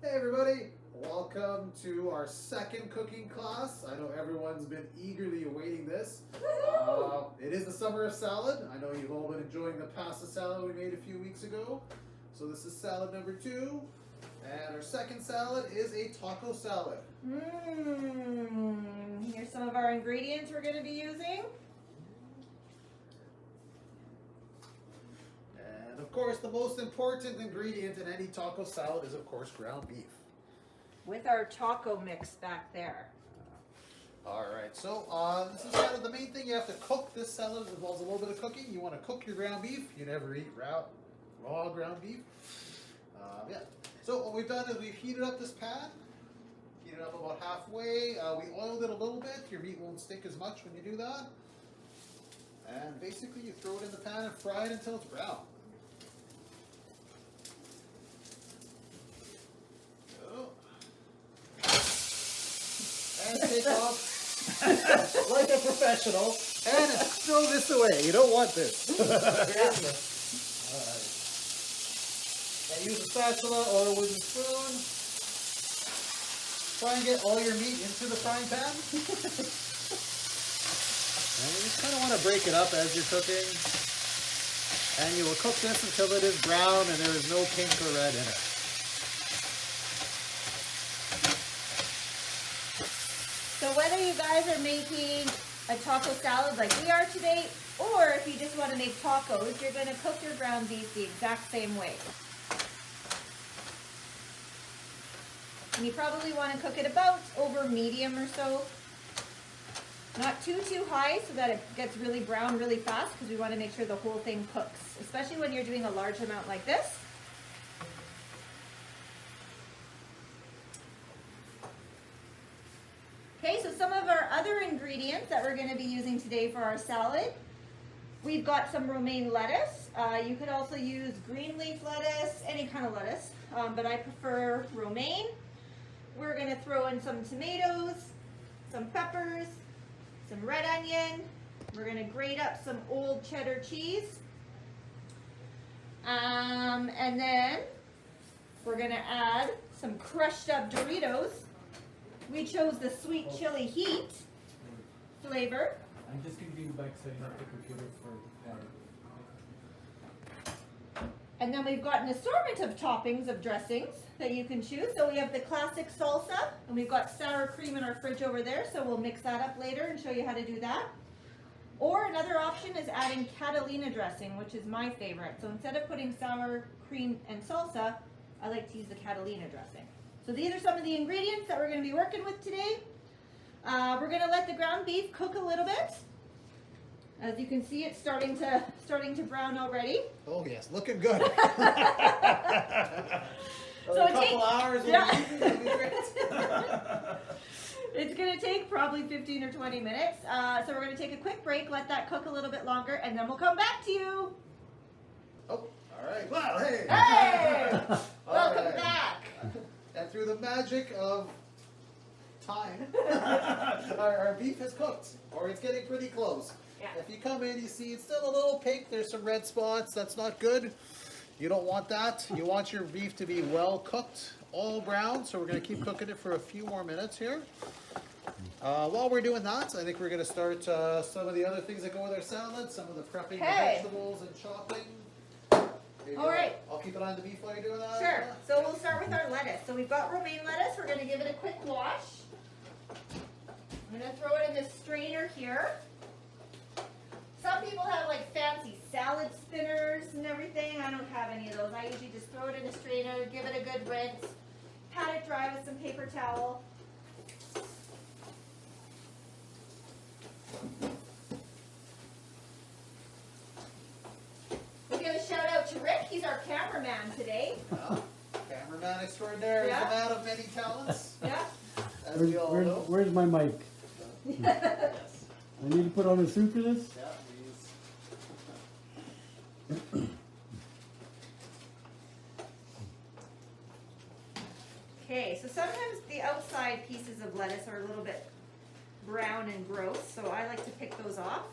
Hey everybody, welcome to our second cooking class. I know everyone's been eagerly awaiting this. It is the summer of salad. I know you've all been enjoying the pasta salad we made a few weeks ago. So this is salad number 2. And our second salad is a taco salad. Here's some of our ingredients we're going to be using. And of course, the most important ingredient in any taco salad is of course ground beef. With our taco mix back there. Alright, so this is kind of the main thing. You have to cook this salad. It involves a little bit of cooking. You want to cook your ground beef. You never eat raw ground beef. Yeah. So what we've done is we've heated up this pan. Heated up about halfway. We oiled it a little bit. Your meat won't stick as much when you do that. And basically you throw it in the pan and fry it until it's brown. And take off like a professional and throw this away. You don't want this. Alright. And use a spatula or a wooden spoon. Try and get all your meat into the frying pan. And you just kind of want to break it up as you're cooking. And you will cook this until it is brown and there is no pink or red in it. So whether you guys are making a taco salad like we are today, or if you just want to make tacos, you're going to cook your ground beef the exact same way. And you probably want to cook it about over medium or so. Not too high so that it gets really brown really fast, because we want to make sure the whole thing cooks, especially when you're doing a large amount like this. Okay, so some of our other ingredients that we're going to be using today for our salad. We've got some romaine lettuce. You could also use green leaf lettuce, any kind of lettuce, but I prefer romaine. We're going to throw in some tomatoes, some peppers, some red onion. We're going to grate up some old cheddar cheese. And then we're going to add some crushed up Doritos. We chose the sweet chili heat flavor. I'm just going to be back setting up the computer for the And then we've got an assortment of toppings of dressings that you can choose. So we have the classic salsa, and we've got sour cream in our fridge over there, so we'll mix that up later and show you how to do that. Or another option is adding Catalina dressing, which is my favorite. So instead of putting sour cream and salsa, I like to use the Catalina dressing. So these are some of the ingredients that we're going to be working with today. We're going to let the ground beef cook a little bit. As you can see, it's starting to brown already. Oh yes, looking good. So a couple hours. Yeah. It's going to take probably 15 or 20 minutes. So we're going to take a quick break, let that cook a little bit longer, and then we'll come back to you. Oh, all right. Wow, hey. Hey! Welcome right. back. And through the magic of time, our beef has cooked, or it's getting pretty close. Yeah. If you come in, you see it's still a little pink. There's some red spots. That's not good. You don't want that. You want your beef to be well cooked, all brown. So we're going to keep cooking it for a few more minutes here. While we're doing that, I think we're going to start some of the other things that go with our salad, some of the prepping the vegetables and chopping. All right. I'll keep it on the beef while you're doing that. Sure. So we'll start with our lettuce. So we've got romaine lettuce. We're going to give it a quick wash. I'm going to throw it in this strainer here. Some people have like fancy salad spinners and everything. I don't have any of those. I usually just throw it in a strainer, give it a good rinse, pat it dry with some paper towel. We're going to shout out to Rick. He's our cameraman today. Well, cameraman extraordinaire is a man of many talents. Yeah. As we all know. Where's my mic? Yes. I need to put on a suit for this? Yeah, Okay, so sometimes the outside pieces of lettuce are a little bit brown and gross, so I like to pick those off.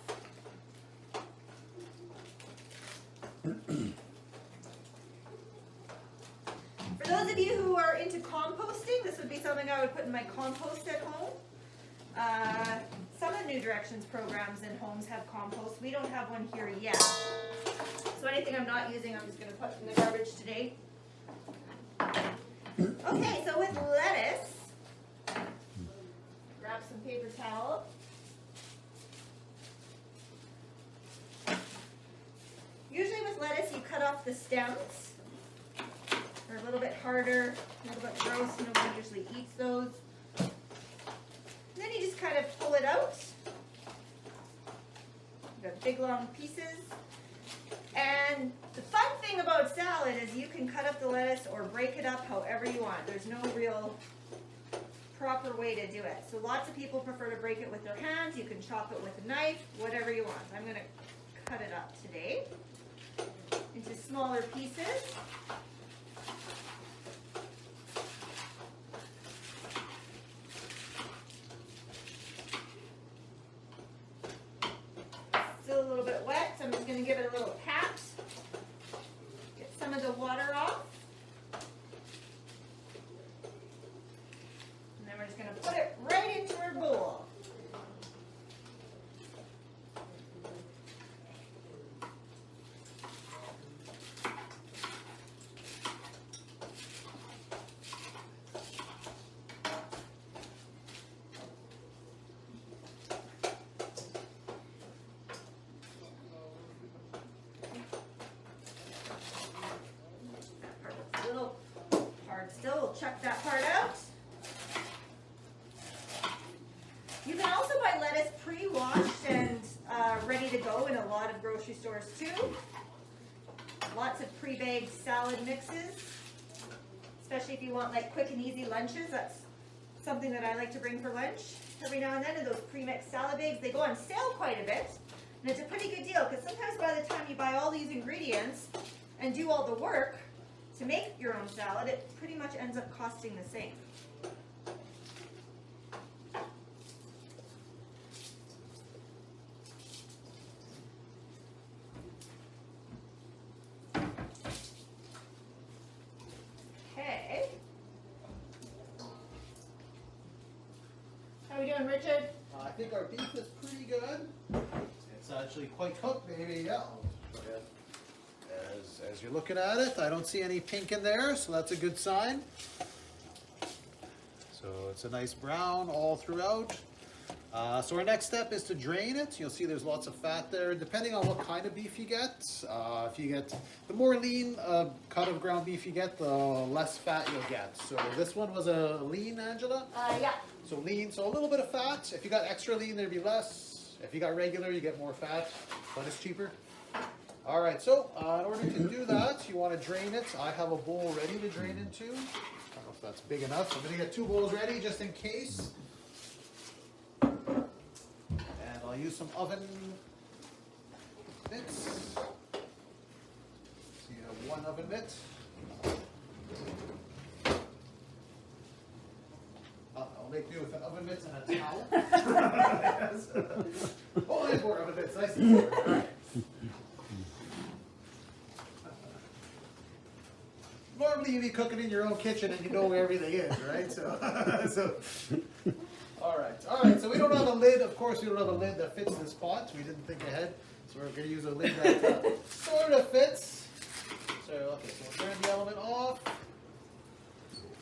For Those of you who are into composting, this would be something I would put in my compost at home. Some of the New Directions programs in homes have compost. We don't have one here yet. So anything I'm not using, I'm just going to put in the garbage today. Okay, so with lettuce, grab some paper towel. Usually with lettuce, you cut off the stems. They're a little bit harder, a little bit gross. Nobody usually eats those. And then you just kind of pull it out. You've got big long pieces. And the fun thing about salad is you can cut up the lettuce or break it up however you want. There's no real proper way to do it. So lots of people prefer to break it with their hands. You can chop it with a knife, whatever you want. I'm going to cut it up today into smaller pieces. Still a little bit wet, so I'm just going to give it a little pat. Get some of the water off. And then we're just going to put it right into our bowl. Still, we'll chuck that part out. You can also buy lettuce pre-washed and ready to go in a lot of grocery stores too. Lots of pre-bagged salad mixes, especially if you want like quick and easy lunches. That's something that I like to bring for lunch every now and then. And those pre-mixed salad bags, they go on sale quite a bit. And it's a pretty good deal because sometimes by the time you buy all these ingredients and do all the work to make your own salad, it pretty much ends up costing the same. Okay. How are we doing, Richard? I think our beef is pretty good. It's actually quite cooked, maybe, yeah. As you're looking at it, I don't see any pink in there, so that's a good sign. So it's a nice brown all throughout. So our next step is to drain it. You'll see there's lots of fat there, depending on what kind of beef you get. If you get the more lean cut of ground beef you get, the less fat you'll get. So this one was a lean, Angela? Yeah. So lean, so a little bit of fat. If you got extra lean, there'd be less. If you got regular, you get more fat, but it's cheaper. All right, so in order to do that, you want to drain it. I have a bowl ready to drain into. I don't know if that's big enough. I'm going to get 2 bowls ready just in case. And I'll use some oven mitts. So you have 1 oven mitt. I'll make do with an oven mitt and a towel. Yes. Oh, there's more oven mitts. Nice and forward. All right. Normally you'd be cooking in your own kitchen and you know where everything is, right? So, all right. So we don't have a lid. Of course, we don't have a lid that fits this pot. We didn't think ahead, so we're going to use a lid that sort of fits. So okay, so we'll turn the element off.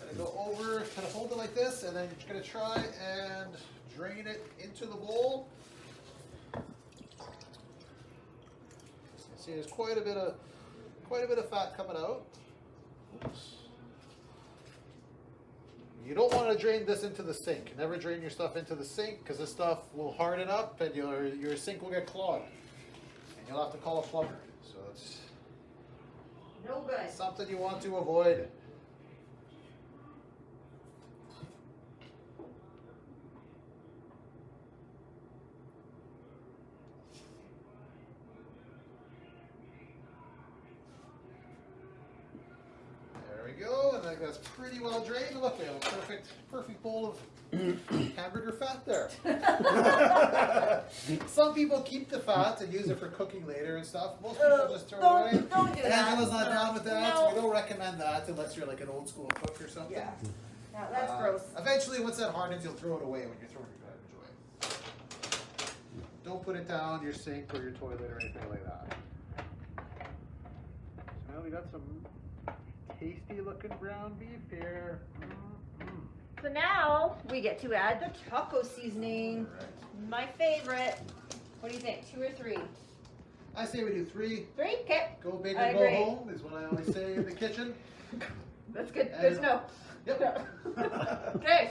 Gonna go over, kind of hold it like this, and then you're just going to try and drain it into the bowl. See, there's quite a bit of fat coming out. Oops. You don't want to drain this into the sink. Never drain your stuff into the sink because this stuff will harden up and your sink will get clogged. And you'll have to call a plumber. So it's no good. Something you want to avoid. There we go, and then that's pretty well drained. Look, we have a perfect bowl of hamburger fat there. Some people keep the fat and use it for cooking later and stuff. Most people just throw it away. Don't do that. Angela's not down with that. No. We don't recommend that unless you're like an old school cook or something. Yeah. No, that's gross. Eventually, once that hardens, you'll throw it away when you're throwing your garbage away. Don't put it down your sink or your toilet or anything like that. So now we got some tasty looking ground beef here. So now we get to add the taco seasoning. My favorite. What do you think? 2 or 3? I say we do 3. 3? Okay. Go big I or go agree. home is what I always say in the kitchen. That's good. Good to know. Yep. Okay.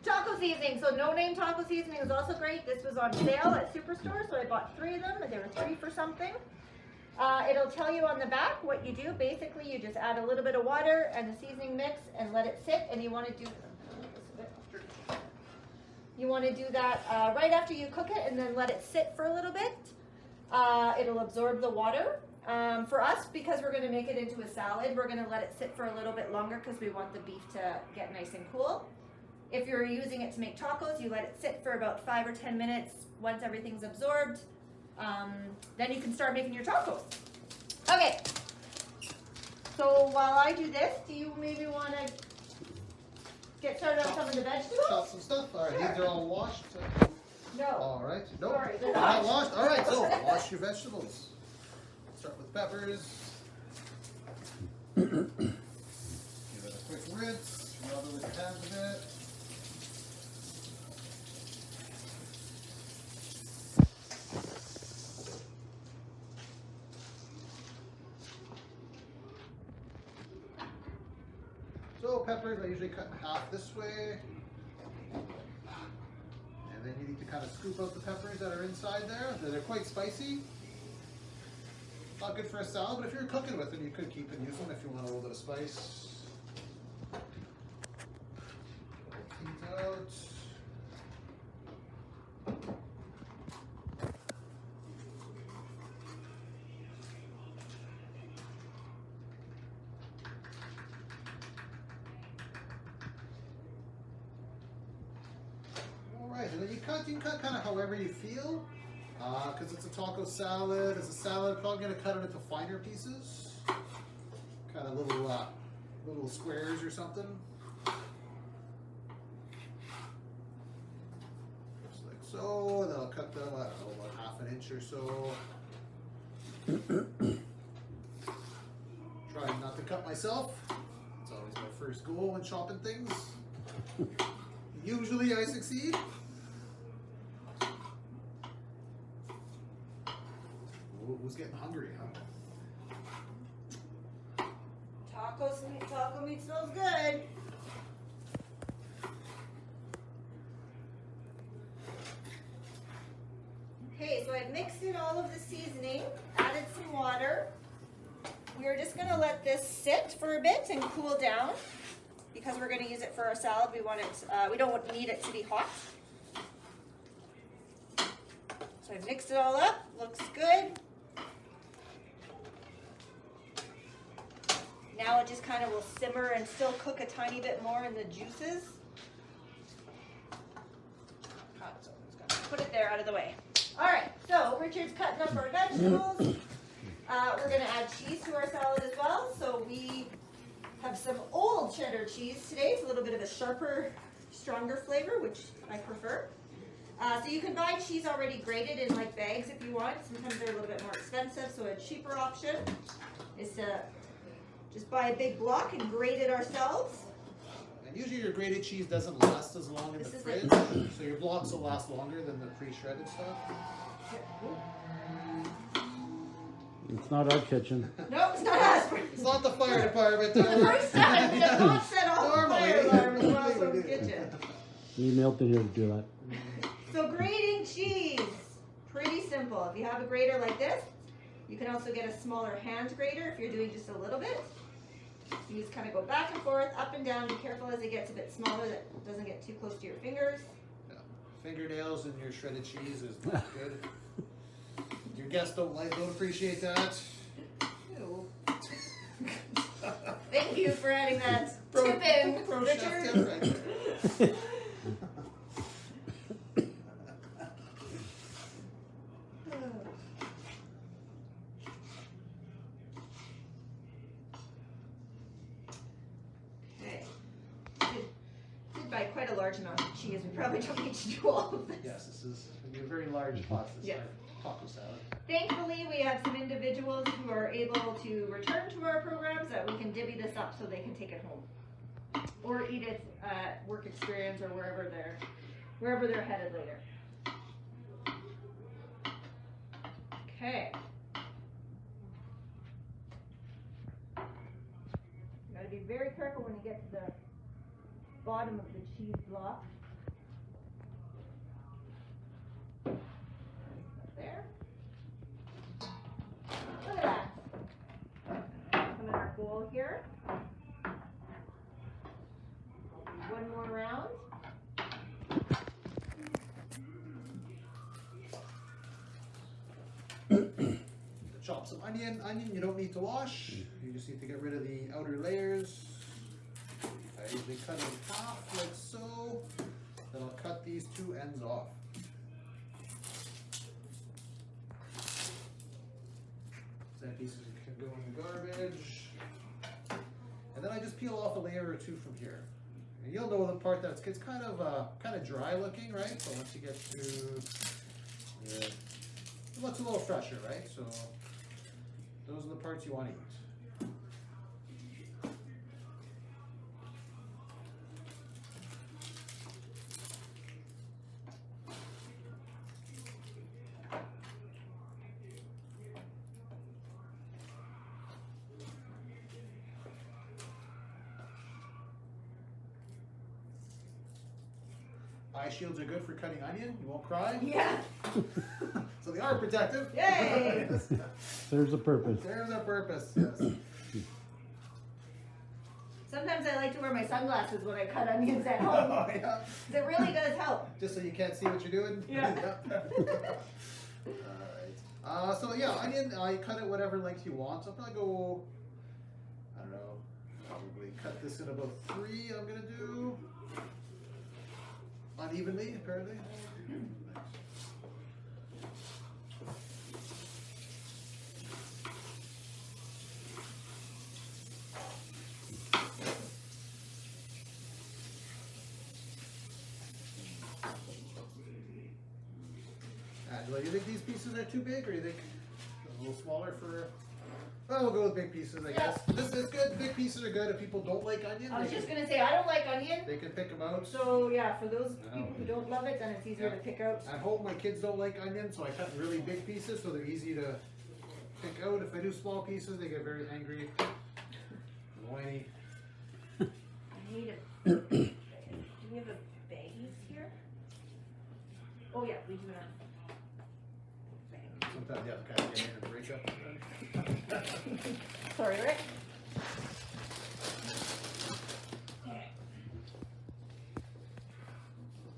Taco seasoning. So no name taco seasoning is also great. This was on sale at Superstore, so I bought 3 of them, and they were 3 for something. It'll tell you on the back what you do. Basically, you just add a little bit of water and the seasoning mix and let it sit. And you want to do that right after you cook it, and then let it sit for a little bit. It'll absorb the water. For us, because we're going to make it into a salad, we're going to let it sit for a little bit longer because we want the beef to get nice and cool. If you're using it to make tacos, you let it sit for about 5 or 10 minutes. Once everything's absorbed, then you can start making your tacos. Okay, so while I do this, do you maybe want to get started on some of the vegetables? Chop some stuff. All right, Sure. these are all washed. No. All right. Nope. Sorry, they're not not. washed. All right, so wash your vegetables. Start with peppers. Give it a quick rinse. Rub it with your hands a bit. So peppers, I usually cut in half this way. And then you need to kind of scoop out the peppers that are inside there. They're quite spicy. Not good for a salad, but if you're cooking with them, you could keep and use them if you want a little bit of spice. These out. Alright, and then you can cut kind of however you feel. Because it's a taco salad. As a salad, I'm probably going to cut it into finer pieces. Kind of little squares or something. Just like so. And then I'll cut them, I don't know, about half an inch or so. Trying not to cut myself. It's always my first goal when chopping things. Usually I succeed. Who's getting hungry, huh? Taco meat smells good. Okay, so I've mixed in all of the seasoning, added some water. We're just going to let this sit for a bit and cool down because we're going to use it for our salad. We want it. We don't need it to be hot. So I've mixed it all up. Looks good. Now it just kind of will simmer and still cook a tiny bit more in the juices. So I'm just going to put it there out of the way. All right, so Richard's cutting up our vegetables. We're going to add cheese to our salad as well. So we have some old cheddar cheese today. It's a little bit of a sharper, stronger flavor, which I prefer. So you can buy cheese already grated in like bags if you want. Sometimes they're a little bit more expensive, so a cheaper option is to just buy a big block and grate it ourselves. And usually your grated cheese doesn't last as long in the fridge, so your blocks will last longer than the pre-shredded stuff. It's not our kitchen. No, it's not us. It's not the fire department. For the first time, we have not set off the Normally. fire alarm in Normally we Rossum's do. kitchen. Need Milton here to do that. So grating cheese, pretty simple. If you have a grater like this, you can also get a smaller hand grater if you're doing just a little bit. You just kind of go back and forth, up and down. Be careful as it gets a bit smaller that it doesn't get too close to your fingers. Yeah. Fingernails in your shredded cheese is not good. Your guests don't appreciate that. Ew. Thank you for adding that Pro- tip in, pro chef Richard. tip right there. Okay. Did buy quite a large amount of cheese. We probably don't need to do all of this. Yes, this is gonna be a very large pot. This Yeah. is our taco salad. Thankfully, we have some individuals who are able to return to our programs that we can divvy this up so they can take it home. Or eat it at work experience or wherever they're headed later. Okay. You gotta be very careful when you get to the bottom of the cheese block. There. Look at that. Come in our bowl here. I'll do one more round. Chop some onion. Onion you don't need to wash. You just need to get rid of the outer layers. I usually cut it in half like so. Then I'll cut these two ends off. Sand pieces can go in the garbage. And then I just peel off a layer or two from here. And you'll know the part that's gets kind of dry looking, right? But once you get to it looks a little fresher, right? So those are the parts you want to eat. Eye shields are good for cutting onion. You won't cry. Yeah. So they are protective. Yay! Yes. Serves a purpose. There's a purpose, yes. Sometimes I like to wear my sunglasses when I cut onions at home. Oh, yeah. 'Cause it really does help. Just so you can't see what you're doing? Yeah. Yep. Alright. So yeah, onion, I cut it whatever length you want. So I'll probably go, I don't know, probably cut this in about 3 I'm gonna do. Unevenly, apparently. Do you think these pieces are too big, or do you think a little smaller for? Well, we'll go with big pieces, I guess. This is good. Big pieces are good if people don't like onion. I was they just can- gonna say, I don't like onion. They can pick them out. So yeah, for those No. people who don't love it, then it's easier Yeah. to pick out. At home, my kids don't like onion, so I cut really big pieces, so they're easy to pick out. If I do small pieces, they get very angry, whiny. I need a. Do we have a baggies here? Oh yeah, we do have. Bag. Sometimes you have to kind of get in and break up. Sorry, Rick. Okay.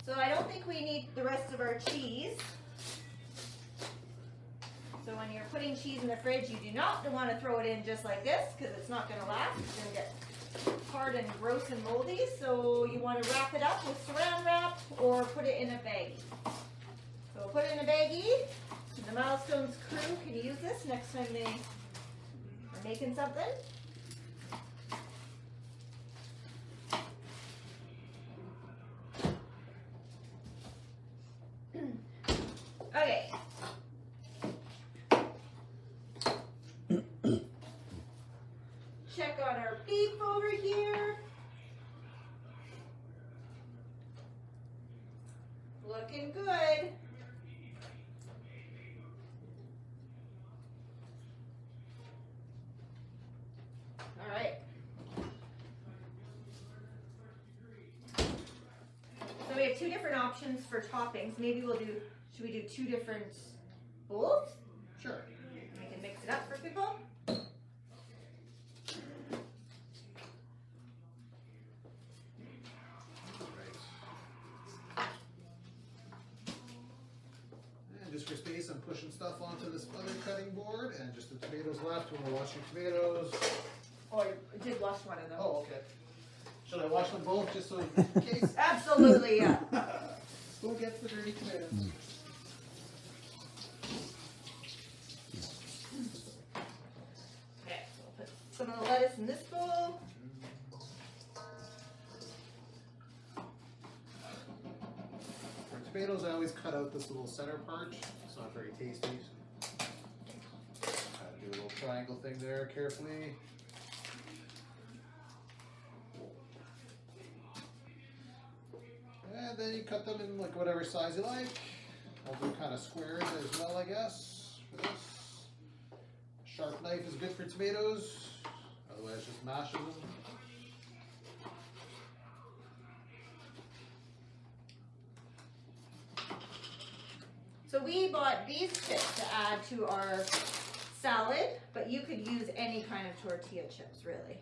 So I don't think we need the rest of our cheese. So when you're putting cheese in the fridge, you do not want to throw it in just like this because it's not going to last. It's going to get hard and gross and moldy. So you want to wrap it up with saran wrap or put it in a baggie. So put it in a baggie. The Milestones crew can use this next time they are making something. Okay. Check on our beef over here. Looking good. All right. So we have 2 different options for toppings. Maybe should we do 2 different bowls? Sure. We can mix it up for people. And just for space, I'm pushing stuff onto this other cutting board, and just the tomatoes left when we're washing tomatoes. Oh, I did wash one of them. Oh, okay. Should I wash them both just so in case? Absolutely, yeah. Who gets the dirty tomatoes? Okay, so we'll put some of the lettuce in this bowl. For tomatoes, I always cut out this little center part. It's not very tasty. Do a little triangle thing there carefully. And then you cut them in like whatever size you like. I'll do kind of squares as well, I guess, for this. Sharp knife is good for tomatoes, otherwise just mashes them. So we bought these chips to add to our salad, but you could use any kind of tortilla chips, really.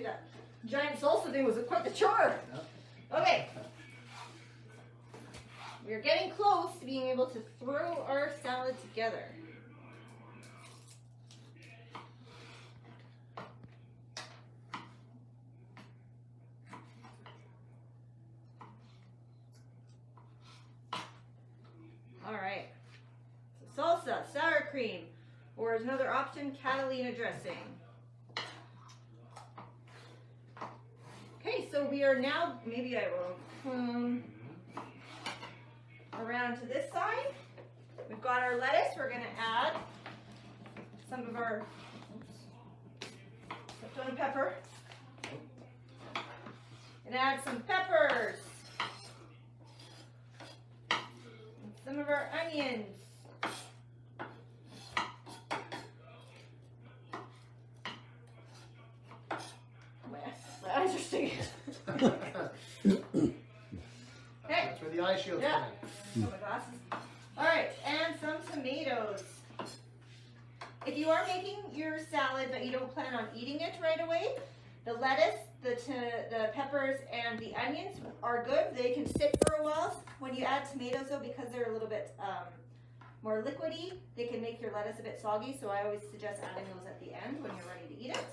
That giant salsa thing was quite the chore. Okay. We're getting close to being able to throw our salad together. All right. So salsa, sour cream, or as another option, Catalina dressing. Okay, so we are now, maybe I will come around to this side. We've got our lettuce. We're going to add some of our, stepped on a pepper. And add some peppers. And some of our onions. Interesting. That's where the eye shield's Yeah. coming. My glasses. All right, and some tomatoes. If you are making your salad but you don't plan on eating it right away, the lettuce, the peppers, and the onions are good. They can sit for a while. When you add tomatoes, though, because they're a little bit more liquidy, they can make your lettuce a bit soggy. So I always suggest adding those at the end when you're ready to eat it.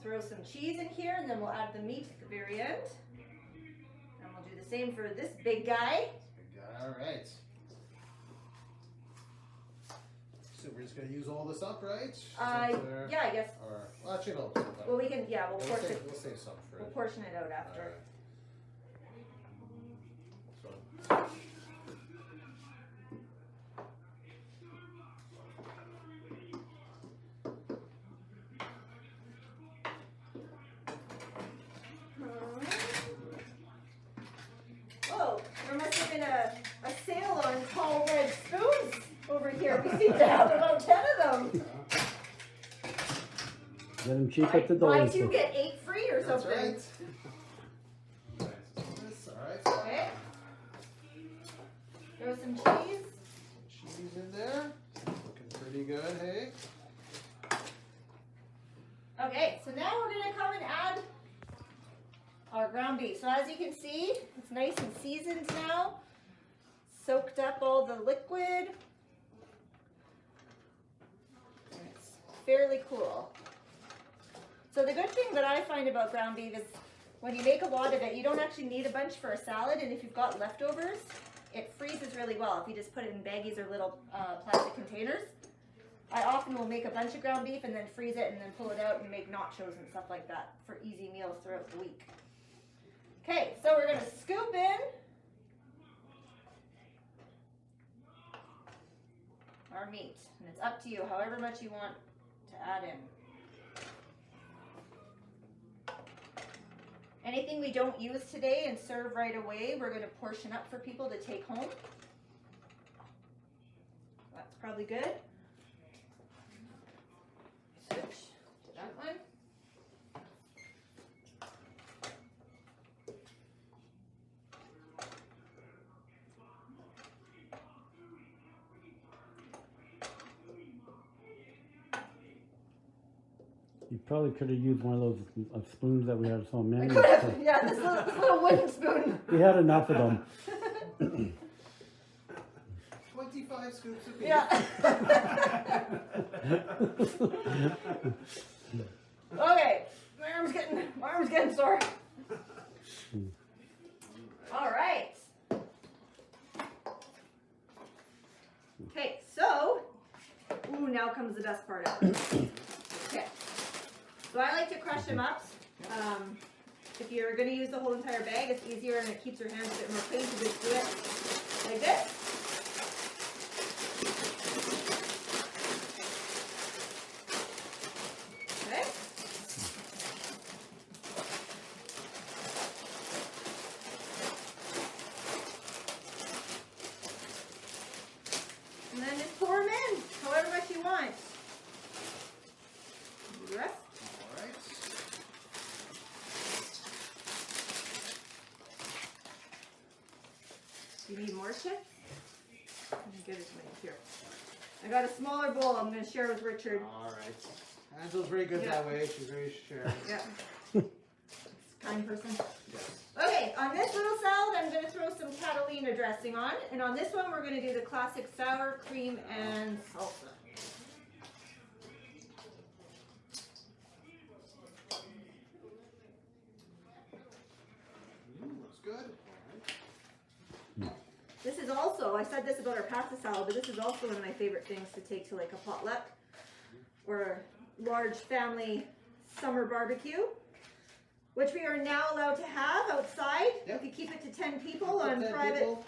Throw some cheese in here, and then we'll add the meat at the very end. And we'll do the same for this big guy. All right. So we're just going to use all this up, right? Yeah, I guess. Or, well, actually, no. Well, we can, yeah, we'll portion We'll save some for We'll it. portion it out after. All right. Oh, there must have been a sale on tall red spoons over here. We seem to have about 10 of them. Get them cheap at the Buy dollar 2 store. get 8 free or That's something. right. All right. Okay. Throw some cheese. Cheese in there. Looking pretty good, hey? Okay, so now we're going to come and add our ground beef. So as you can see, it's nice and seasoned now. Soaked up all the liquid. And it's fairly cool. So the good thing that I find about ground beef is when you make a lot of it, you don't actually need a bunch for a salad, and if you've got leftovers, it freezes really well if you just put it in baggies or little plastic containers. I often will make a bunch of ground beef and then freeze it and then pull it out and make nachos and stuff like that for easy meals throughout the week. Okay, so we're gonna scoop in our meat, and it's up to you however much you want to add in. Anything we don't use today and serve right away, we're going to portion up for people to take home. That's probably good. Switch to that one. You probably could have used one of those spoons that we had so I many. could have, yeah, this little wooden spoon. We had enough of them. 25 scoops of beef. Yeah. Okay, my arm's getting sore. All right. Okay, so, ooh, now comes the best part of it. Okay, so I like to crush them up. If you're going to use the whole entire bag, it's easier and it keeps your hands a bit more clean to just do it like this. Okay. And then just pour them in, however much you want. Do the rest. All right. Do you need more chips? Let me get it to me here. I got a smaller bowl I'm going to share with Richard. All right. Angela's very good Yeah. that way. She's very sharing. Yeah. Kind person. Yes. Okay, on this little salad, I'm going to throw some Catalina dressing on. And on this one, we're going to do the classic sour cream and salsa. Looks good. All right. This is also, I said this about our pasta salad, but this is also one of my favorite things to take to like a potluck or a large family summer barbecue, which we are now allowed to have outside. Yep. If you keep it to 10 people on 10 private people,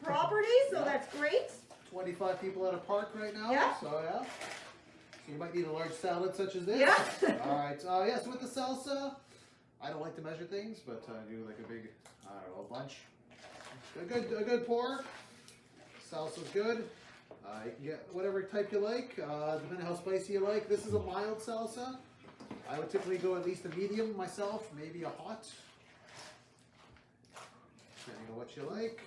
property, so Yeah. that's great. 25 people at a park right now. Yeah. So yeah. So you might need a large salad such as this. Yeah. All right. Yes, with the salsa, I don't like to measure things, but I do like a big, I don't know, a bunch. A good pour. Salsa's good. You can get whatever type you like, depending how spicy you like. This is a mild salsa. I would typically go at least a medium myself, maybe a hot. Depending on what you like.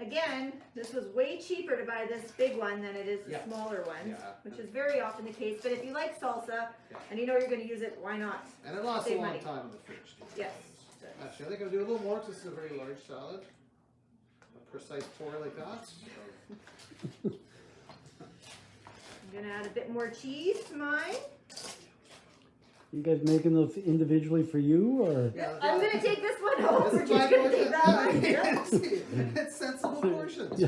Again, this was way cheaper to buy this big one than it is the Yeah. smaller ones, Yeah. which is very often the case. But if you like salsa Yeah. and you know you're going to use it, why not? And it lasts a Save long money. time in the fridge. Too. Yes. Actually, I think I'll do a little more because this is a very large salad. A precise pour like that. So. I'm going to add a bit more cheese to mine. You guys making those individually for you, or? Yeah, I'm going to take this one home. This We're is just my going to portion. take that one. Yeah. It's sensible portions.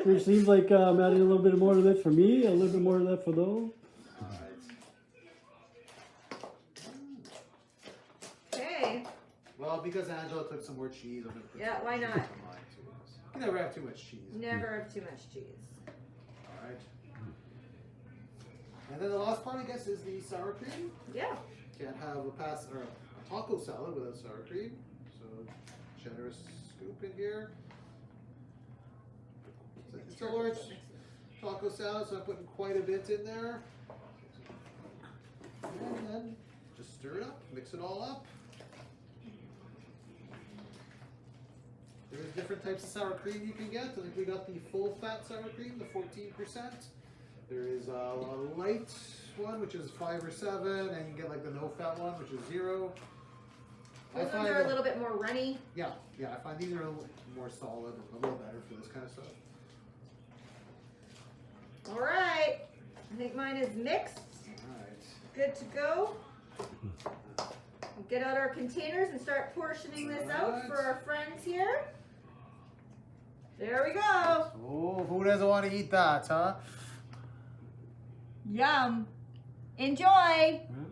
Which seems like I'm adding a little bit more of that for me, a little bit more of that for those. Okay. Well, because Angela took some more cheese, I'm gonna put Yeah, some why cheese not? on mine too. You can never have too much cheese. Never have too much cheese. All right. And then the last part, I guess, is the sour cream. Yeah. Can't have a taco salad without sour cream. So generous scoop in here. It's a large taco salad, so I'm putting quite a bit in there. And then just stir it up, mix it all up. There's different types of sour cream you can get. I think we got the full fat sour cream, the 14%. There is a light one, which is 5 or 7, and you can get like the no fat one, which is 0. Those ones are a little bit more runny. Yeah, I find these are a little more solid, a little better for this kind of stuff. All right. I think mine is mixed. All right. Good to go. get out our containers and start portioning this out for our friends here. There we go. Oh, who doesn't want to eat that, huh? Yum. Enjoy. All